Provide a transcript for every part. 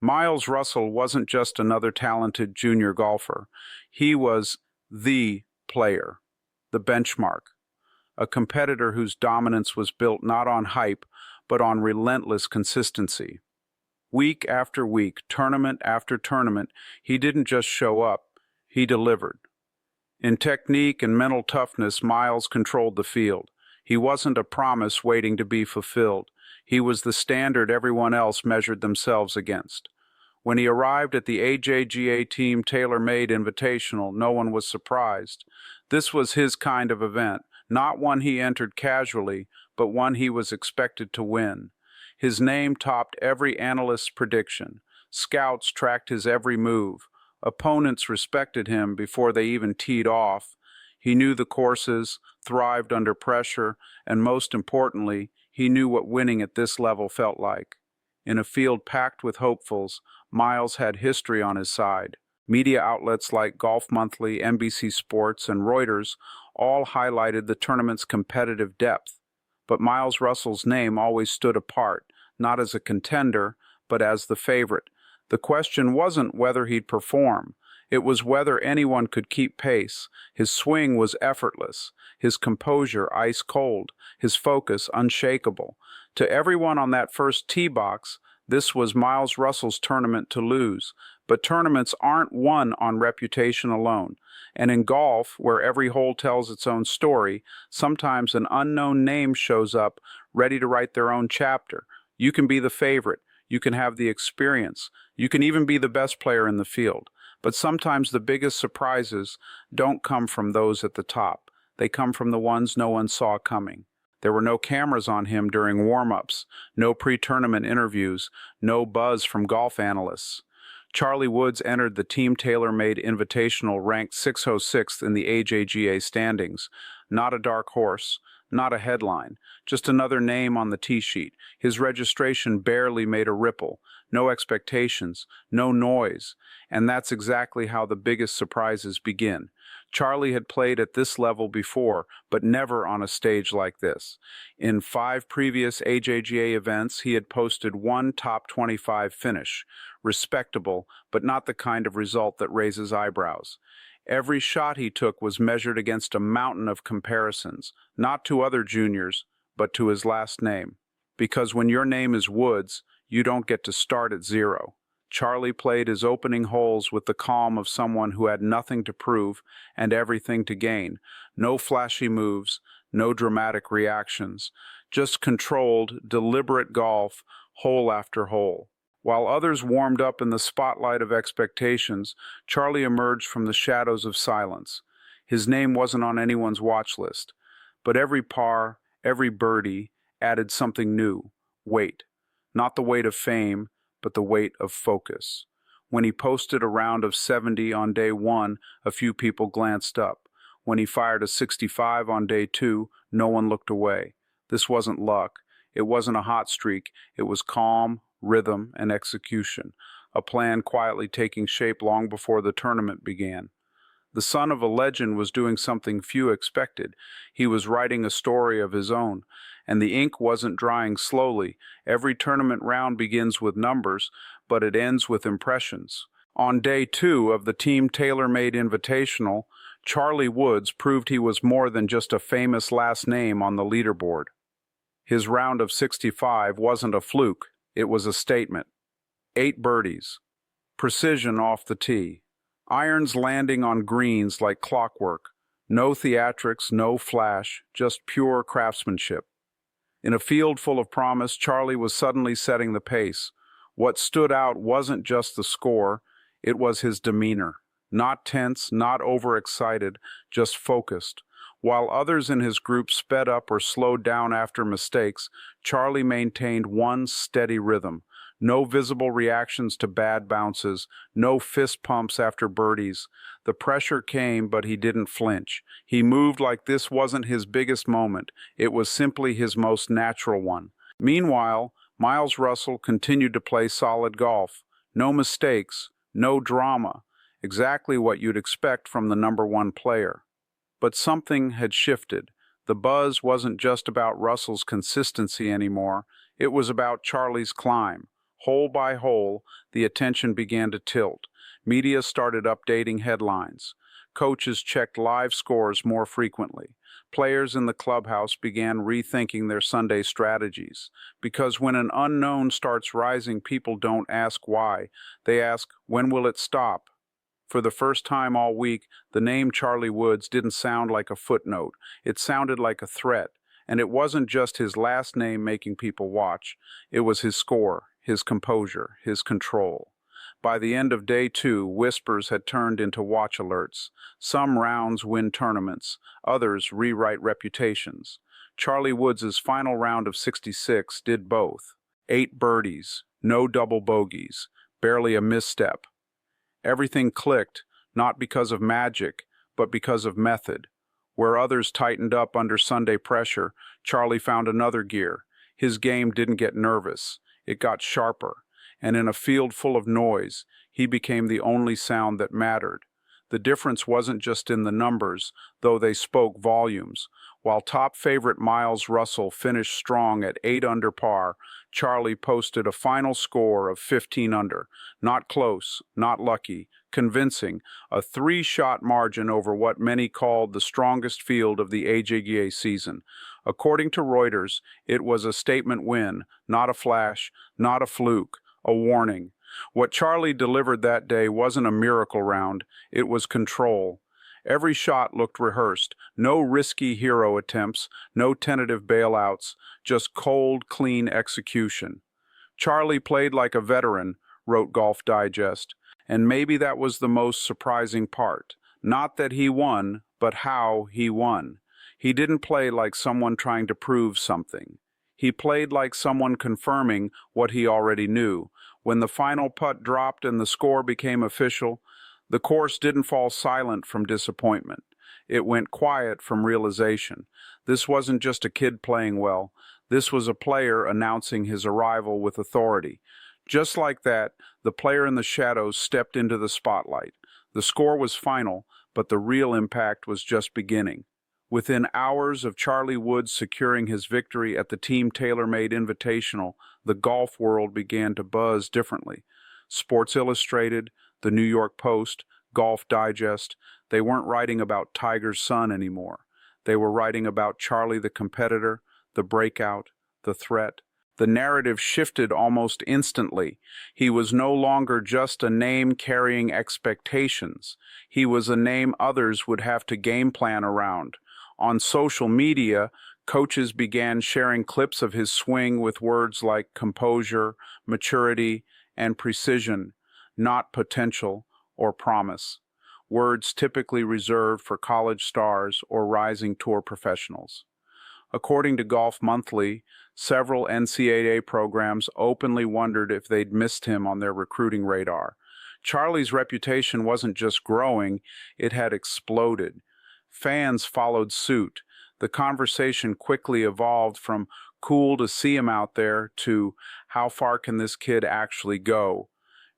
Miles Russell wasn't just another talented junior golfer. He was the player, the benchmark, a competitor whose dominance was built not on hype, but on relentless consistency. Week after week, tournament after tournament, he didn't just show up, he delivered. In technique and mental toughness, Miles controlled the field. He wasn't a promise waiting to be fulfilled. He was the standard everyone else measured themselves against. When he arrived at the AJGA Team Tailor-Made Invitational, no one was surprised. This was his kind of event, not one he entered casually, but one he was expected to win. His name topped every analyst's prediction. Scouts tracked his every move. Opponents respected him before they even teed off. He knew the courses, thrived under pressure, and most importantly, he knew what winning at this level felt like. In a field packed with hopefuls, Miles had history on his side. Media outlets like Golf Monthly, NBC Sports, and Reuters all highlighted the tournament's competitive depth. But Miles Russell's name always stood apart, not as a contender, but as the favorite. The question wasn't whether he'd perform. It was whether anyone could keep pace. His swing was effortless, his composure ice cold, his focus unshakable. To everyone on that first tee box, this was Miles Russell's tournament to lose. But tournaments aren't won on reputation alone. And in golf, where every hole tells its own story, sometimes an unknown name shows up, ready to write their own chapter. You can be the favorite. You can have the experience. You can even be the best player in the field. But sometimes the biggest surprises don't come from those at the top. They come from the ones no one saw coming. There were no cameras on him during warm-ups, no pre-tournament interviews, no buzz from golf analysts. Charlie Woods entered the Team Tailor-Made Invitational ranked 606th in the AJGA standings. Not a dark horse, not a headline, just another name on the tee sheet. His registration barely made a ripple. No expectations, no noise. And that's exactly how the biggest surprises begin. Charlie had played at this level before, but never on a stage like this. In 5 previous AJGA events, he had posted one top 25 finish. Respectable, but not the kind of result that raises eyebrows. Every shot he took was measured against a mountain of comparisons, not to other juniors, but to his last name. Because when your name is Woods, you don't get to start at zero. Charlie played his opening holes with the calm of someone who had nothing to prove and everything to gain. No flashy moves, no dramatic reactions, just controlled, deliberate golf, hole after hole. While others warmed up in the spotlight of expectations, Charlie emerged from the shadows of silence. His name wasn't on anyone's watch list, but every par, every birdie added something new: weight. Not the weight of fame, but the weight of focus. When he posted a round of 70 on day 1, a few people glanced up. When he fired a 65 on day 2, no one looked away. This wasn't luck. It wasn't a hot streak. It was calm, rhythm, and execution, a plan quietly taking shape long before the tournament began. The son of a legend was doing something few expected. He was writing a story of his own, and the ink wasn't drying slowly. Every tournament round begins with numbers, but it ends with impressions. On day 2 of the Team Tailor-Made Invitational, Charlie Woods proved he was more than just a famous last name on the leaderboard. His round of 65 wasn't a fluke. It was a statement. 8 birdies. Precision off the tee. Irons landing on greens like clockwork. No theatrics, no flash, just pure craftsmanship. In a field full of promise, Charlie was suddenly setting the pace. What stood out wasn't just the score, it was his demeanor. Not tense, not overexcited, just focused. While others in his group sped up or slowed down after mistakes, Charlie maintained one steady rhythm. No visible reactions to bad bounces, no fist pumps after birdies. The pressure came, but he didn't flinch. He moved like this wasn't his biggest moment. It was simply his most natural one. Meanwhile, Miles Russell continued to play solid golf. No mistakes, no drama. Exactly what you'd expect from the number 1 player. But something had shifted. The buzz wasn't just about Russell's consistency anymore. It was about Charlie's climb. Hole by hole, the attention began to tilt. Media started updating headlines. Coaches checked live scores more frequently. Players in the clubhouse began rethinking their Sunday strategies. Because when an unknown starts rising, people don't ask why. They ask, when will it stop? For the first time all week, the name Charlie Woods didn't sound like a footnote. It sounded like a threat. And it wasn't just his last name making people watch. It was his score, his composure, his control. By the end of day 2, whispers had turned into watch alerts. Some rounds win tournaments, others rewrite reputations. Charlie Woods' final round of 66 did both. 8 birdies, no double bogeys, barely a misstep. Everything clicked, not because of magic, but because of method. Where others tightened up under Sunday pressure, Charlie found another gear. His game didn't get nervous. It got sharper. And in a field full of noise, he became the only sound that mattered. The difference wasn't just in the numbers, though they spoke volumes. While top favorite Miles Russell finished strong at 8 under par, Charlie posted a final score of 15 under. Not close, not lucky, convincing, a 3-shot margin over what many called the strongest field of the AJGA season. According to Reuters, it was a statement win, not a flash, not a fluke, a warning. What Charlie delivered that day wasn't a miracle round, it was control. Every shot looked rehearsed, no risky hero attempts, no tentative bailouts, just cold, clean execution. Charlie played like a veteran, wrote Golf Digest, and maybe that was the most surprising part. Not that he won, but how he won. He didn't play like someone trying to prove something. He played like someone confirming what he already knew. When the final putt dropped and the score became official, the course didn't fall silent from disappointment. It went quiet from realization. This wasn't just a kid playing well. This was a player announcing his arrival with authority. Just like that, the player in the shadows stepped into the spotlight. The score was final, but the real impact was just beginning. Within hours of Charlie Woods securing his victory at the Team TaylorMade Invitational, the golf world began to buzz differently. Sports Illustrated, the New York Post, Golf Digest, they weren't writing about Tiger's son anymore. They were writing about Charlie the competitor, the breakout, the threat. The narrative shifted almost instantly. He was no longer just a name carrying expectations. He was a name others would have to game plan around. On social media, coaches began sharing clips of his swing with words like composure, maturity, and precision, not potential or promise, words typically reserved for college stars or rising tour professionals. According to Golf Monthly, several NCAA programs openly wondered if they'd missed him on their recruiting radar. Charlie's reputation wasn't just growing, it had exploded. Fans followed suit. The conversation quickly evolved from cool to see him out there to how far can this kid actually go?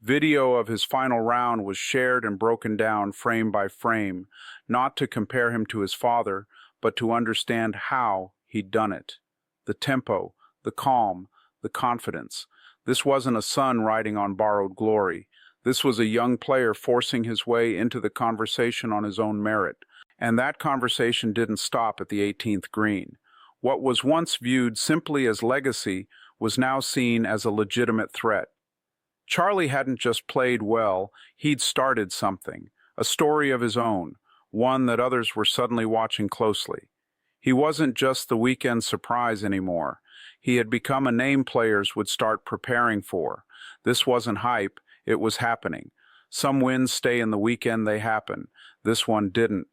Video of his final round was shared and broken down frame by frame, not to compare him to his father, but to understand how he'd done it. The tempo, the calm, the confidence. This wasn't a son riding on borrowed glory. This was a young player forcing his way into the conversation on his own merit. And that conversation didn't stop at the 18th green. What was once viewed simply as legacy was now seen as a legitimate threat. Charlie hadn't just played well, he'd started something, a story of his own, one that others were suddenly watching closely. He wasn't just the weekend surprise anymore. He had become a name players would start preparing for. This wasn't hype, it was happening. Some wins stay in the weekend they happen. This one didn't.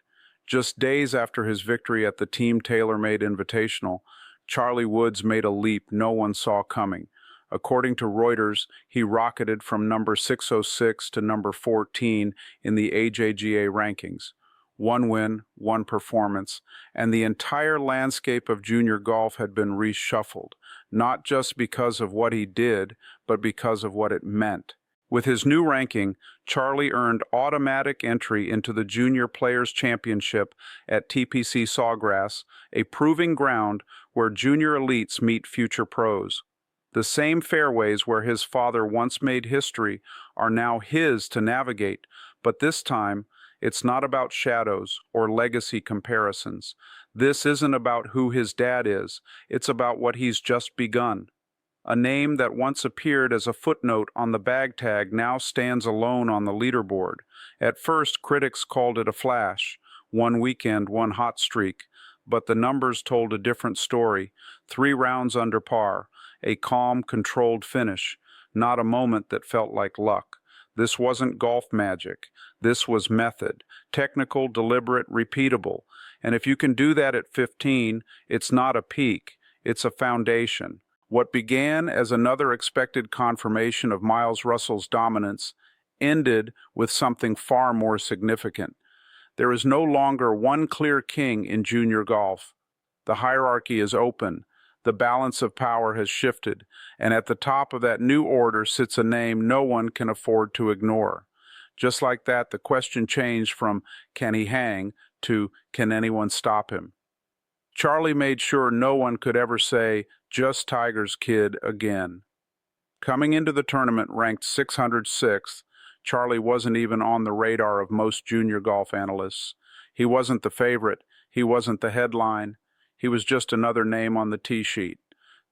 Just days after his victory at the Team TaylorMade Invitational, Charlie Woods made a leap no one saw coming. According to Reuters, he rocketed from number 606 to number 14 in the AJGA rankings. One win, one performance, and the entire landscape of junior golf had been reshuffled, not just because of what he did, but because of what it meant. With his new ranking, Charlie earned automatic entry into the Junior Players Championship at TPC Sawgrass, a proving ground where junior elites meet future pros. The same fairways where his father once made history are now his to navigate, but this time it's not about shadows or legacy comparisons. This isn't about who his dad is, it's about what he's just begun. A name that once appeared as a footnote on the bag tag now stands alone on the leaderboard. At first, critics called it a flash, one weekend, one hot streak, but the numbers told a different story. 3 rounds under par, a calm, controlled finish, not a moment that felt like luck. This wasn't golf magic. This was method, technical, deliberate, repeatable. And if you can do that at 15, it's not a peak, it's a foundation. What began as another expected confirmation of Miles Russell's dominance ended with something far more significant. There is no longer one clear king in junior golf. The hierarchy is open, the balance of power has shifted, and at the top of that new order sits a name no one can afford to ignore. Just like that, the question changed from, can he hang, to, can anyone stop him? Charlie made sure no one could ever say, just Tiger's kid again. Coming into the tournament ranked 606th, Charlie wasn't even on the radar of most junior golf analysts. He wasn't the favorite, he wasn't the headline, he was just another name on the tee sheet.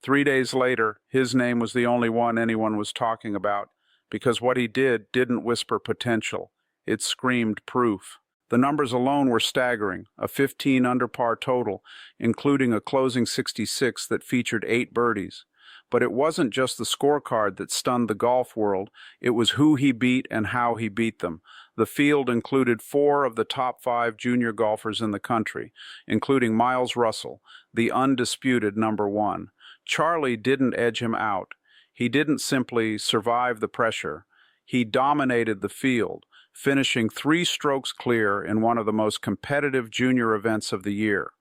3 days later, his name was the only one anyone was talking about, because what he didn't whisper potential, it screamed proof. The numbers alone were staggering, a 15 under par total, including a closing 66 that featured 8 birdies. But it wasn't just the scorecard that stunned the golf world, it was who he beat and how he beat them. The field included 4 of the top 5 junior golfers in the country, including Miles Russell, the undisputed number 1. Charlie didn't edge him out. He didn't simply survive the pressure. He dominated the field, finishing 3 strokes clear in one of the most competitive junior events of the year.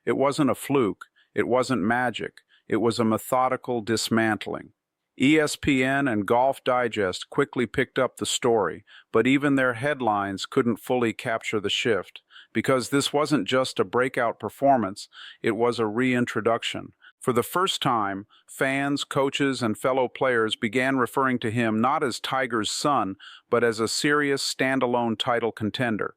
It wasn't a fluke, it wasn't magic, it was a methodical dismantling. ESPN and Golf Digest quickly picked up the story, but even their headlines couldn't fully capture the shift, because this wasn't just a breakout performance, it was a reintroduction. For the first time, fans, coaches, and fellow players began referring to him not as Tiger's son, but as a serious standalone title contender.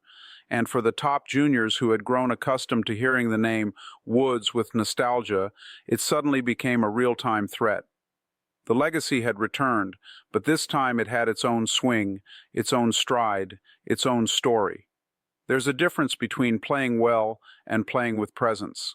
And for the top juniors who had grown accustomed to hearing the name Woods with nostalgia, it suddenly became a real-time threat. The legacy had returned, but this time it had its own swing, its own stride, its own story. There's a difference between playing well and playing with presence.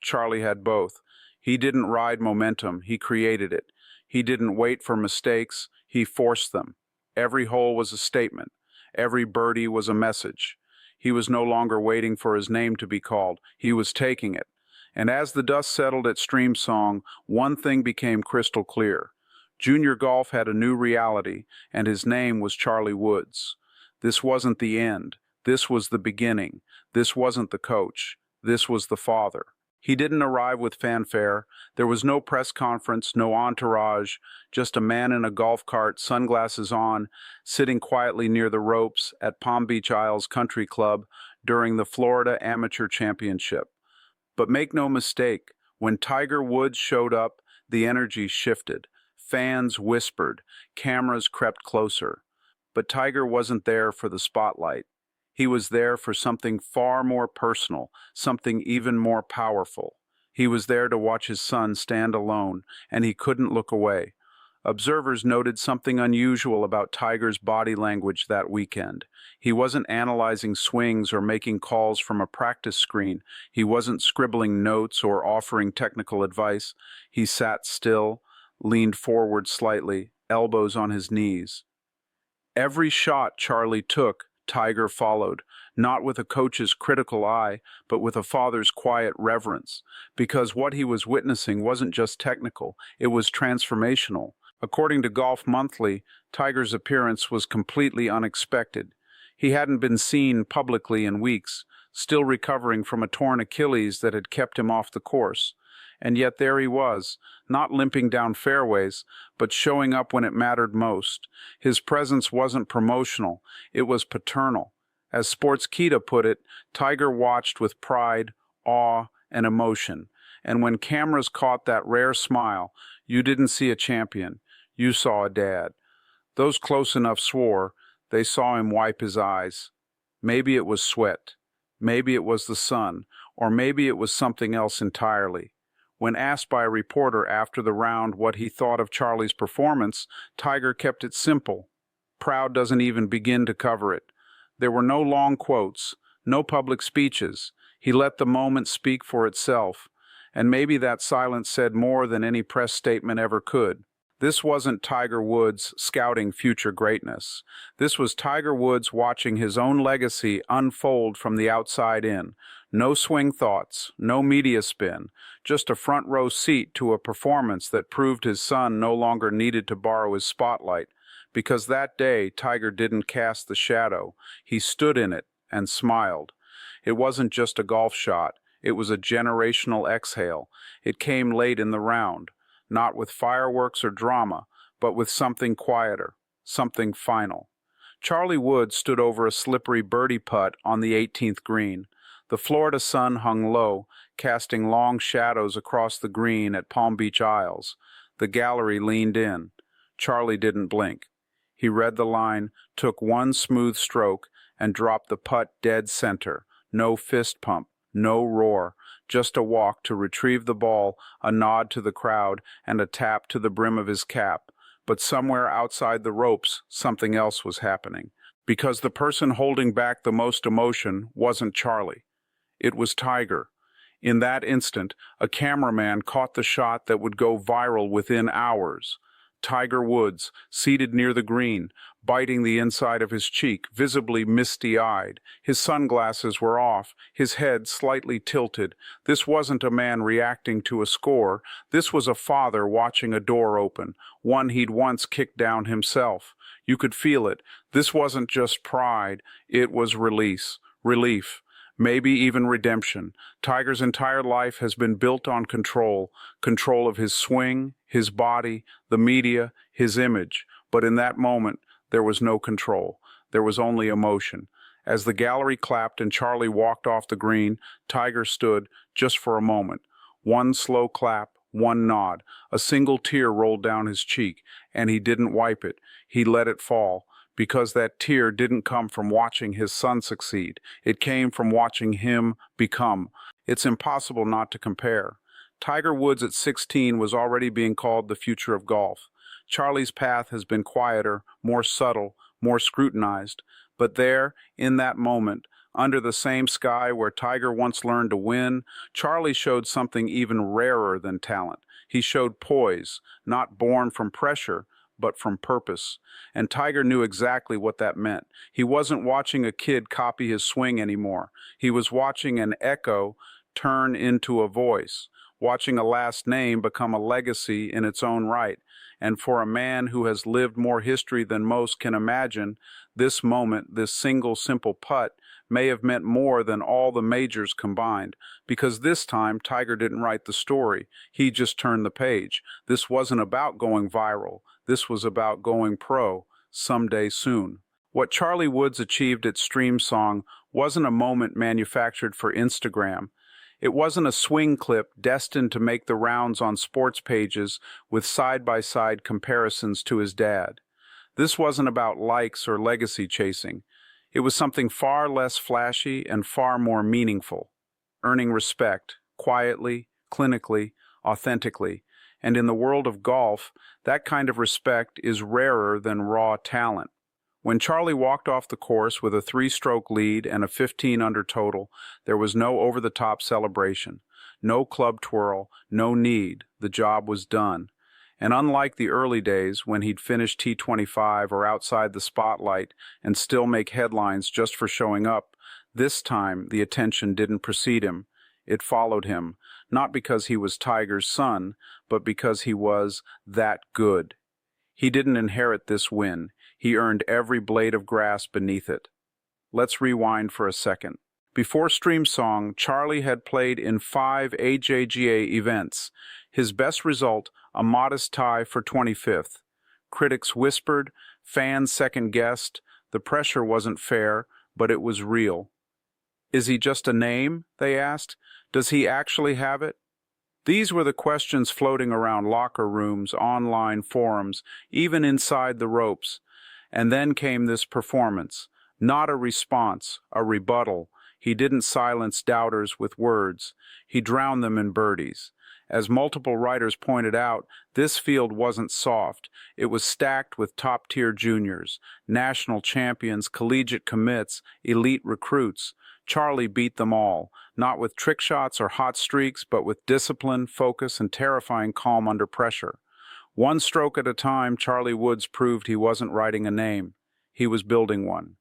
Charlie had both. He didn't ride momentum, he created it. He didn't wait for mistakes, he forced them. Every hole was a statement. Every birdie was a message. He was no longer waiting for his name to be called, he was taking it. And as the dust settled at Streamsong, one thing became crystal clear. Junior golf had a new reality, and his name was Charlie Woods. This wasn't the end. This was the beginning. This wasn't the coach. This was the father. He didn't arrive with fanfare. There was no press conference, no entourage, just a man in a golf cart, sunglasses on, sitting quietly near the ropes at Palm Beach Isles Country Club during the Florida Amateur Championship. But make no mistake, when Tiger Woods showed up, the energy shifted. Fans whispered, cameras crept closer. But Tiger wasn't there for the spotlight. He was there for something far more personal, something even more powerful. He was there to watch his son stand alone, and he couldn't look away. Observers noted something unusual about Tiger's body language that weekend. He wasn't analyzing swings or making calls from a practice screen. He wasn't scribbling notes or offering technical advice. He sat still, leaned forward slightly, elbows on his knees. Every shot Charlie took, Tiger followed, not with a coach's critical eye, but with a father's quiet reverence, because what he was witnessing wasn't just technical, it was transformational. According to Golf Monthly, Tiger's appearance was completely unexpected. He hadn't been seen publicly in weeks, still recovering from a torn Achilles that had kept him off the course. And yet there he was, not limping down fairways, but showing up when it mattered most. His presence wasn't promotional, it was paternal. As Sportskeeda put it, Tiger watched with pride, awe, and emotion. And when cameras caught that rare smile, You didn't see a champion. You saw a dad. Those close enough swore they saw him wipe his eyes. Maybe it was sweat. Maybe it was the sun. Or maybe it was something else entirely. When asked by a reporter after the round what he thought of Charlie's performance, Tiger kept it simple. Proud doesn't even begin to cover it. There were no long quotes, no public speeches. He let the moment speak for itself. And maybe that silence said more than any press statement ever could. This wasn't Tiger Woods scouting future greatness. This was Tiger Woods watching his own legacy unfold from the outside in. No swing thoughts, no media spin, just a front row seat to a performance that proved his son no longer needed to borrow his spotlight. Because that day, Tiger didn't cast the shadow. He stood in it and smiled. It wasn't just a golf shot. It was a generational exhale. It came late in the round. Not with fireworks or drama, but with something quieter, something final. Charlie Woods stood over a slippery birdie putt on the 18th green. The Florida sun hung low, casting long shadows across the green at Palm Beach Isles. The gallery leaned in. Charlie didn't blink. He read the line, took one smooth stroke, and dropped the putt dead center. No fist pump, no roar. Just a walk to retrieve the ball, a nod to the crowd, and a tap to the brim of his cap. But somewhere outside the ropes, something else was happening. Because the person holding back the most emotion wasn't Charlie. It was Tiger. In that instant, a cameraman caught the shot that would go viral within hours. Tiger Woods, seated near the green, biting the inside of his cheek, visibly misty-eyed. His sunglasses were off, his head slightly tilted. This wasn't a man reacting to a score. This was a father watching a door open, one he'd once kicked down himself. You could feel it. This wasn't just pride. It was release, relief. Maybe even redemption. Tiger's entire life has been built on control of his swing, his body, the media, his image. But in that moment, there was no control. There was only emotion. As the gallery clapped and Charlie walked off the green, Tiger stood just for a moment. One slow clap, one nod. A single tear rolled down his cheek, and he didn't wipe it. He let it fall. Because that tear didn't come from watching his son succeed. It came from watching him become. It's impossible not to compare. Tiger Woods at 16 was already being called the future of golf. Charlie's path has been quieter, more subtle, more scrutinized. But there, in that moment, under the same sky where Tiger once learned to win, Charlie showed something even rarer than talent. He showed poise, not born from pressure, but from purpose. And Tiger knew exactly what that meant. He wasn't watching a kid copy his swing anymore. He was watching an echo turn into a voice, watching a last name become a legacy in its own right. And for a man who has lived more history than most can imagine, this moment, this single simple putt, may have meant more than all the majors combined, because this time Tiger didn't write the story. He just turned the page. This wasn't about going viral. This was about going pro, someday soon. What Charlie Woods achieved at Streamsong wasn't a moment manufactured for Instagram. It wasn't a swing clip destined to make the rounds on sports pages with side-by-side comparisons to his dad. This wasn't about likes or legacy chasing. It was something far less flashy and far more meaningful. Earning respect, quietly, clinically, authentically. And in the world of golf, that kind of respect is rarer than raw talent. When Charlie walked off the course with a 3-stroke lead and a 15-under total, there was no over-the-top celebration, no club twirl, no need. The job was done. And unlike the early days when he'd finish T25 or outside the spotlight and still make headlines just for showing up, this time the attention didn't precede him. It followed him, not because he was Tiger's son, but because he was that good. He didn't inherit this win. He earned every blade of grass beneath it. Let's rewind for a second. Before Streamsong, Charlie had played in 5 AJGA events. His best result, a modest tie for 25th. Critics whispered, fans second-guessed. The pressure wasn't fair, but it was real. Is he just a name? They asked. Does he actually have it? These were the questions floating around locker rooms, online forums, even inside the ropes. And then came this performance. Not a response, a rebuttal. He didn't silence doubters with words. He drowned them in birdies. As multiple writers pointed out, this field wasn't soft. It was stacked with top-tier juniors, national champions, collegiate commits, elite recruits. Charlie beat them all, not with trick shots or hot streaks, but with discipline, focus, and terrifying calm under pressure. One stroke at a time, Charlie Woods proved he wasn't writing a name. He was building one.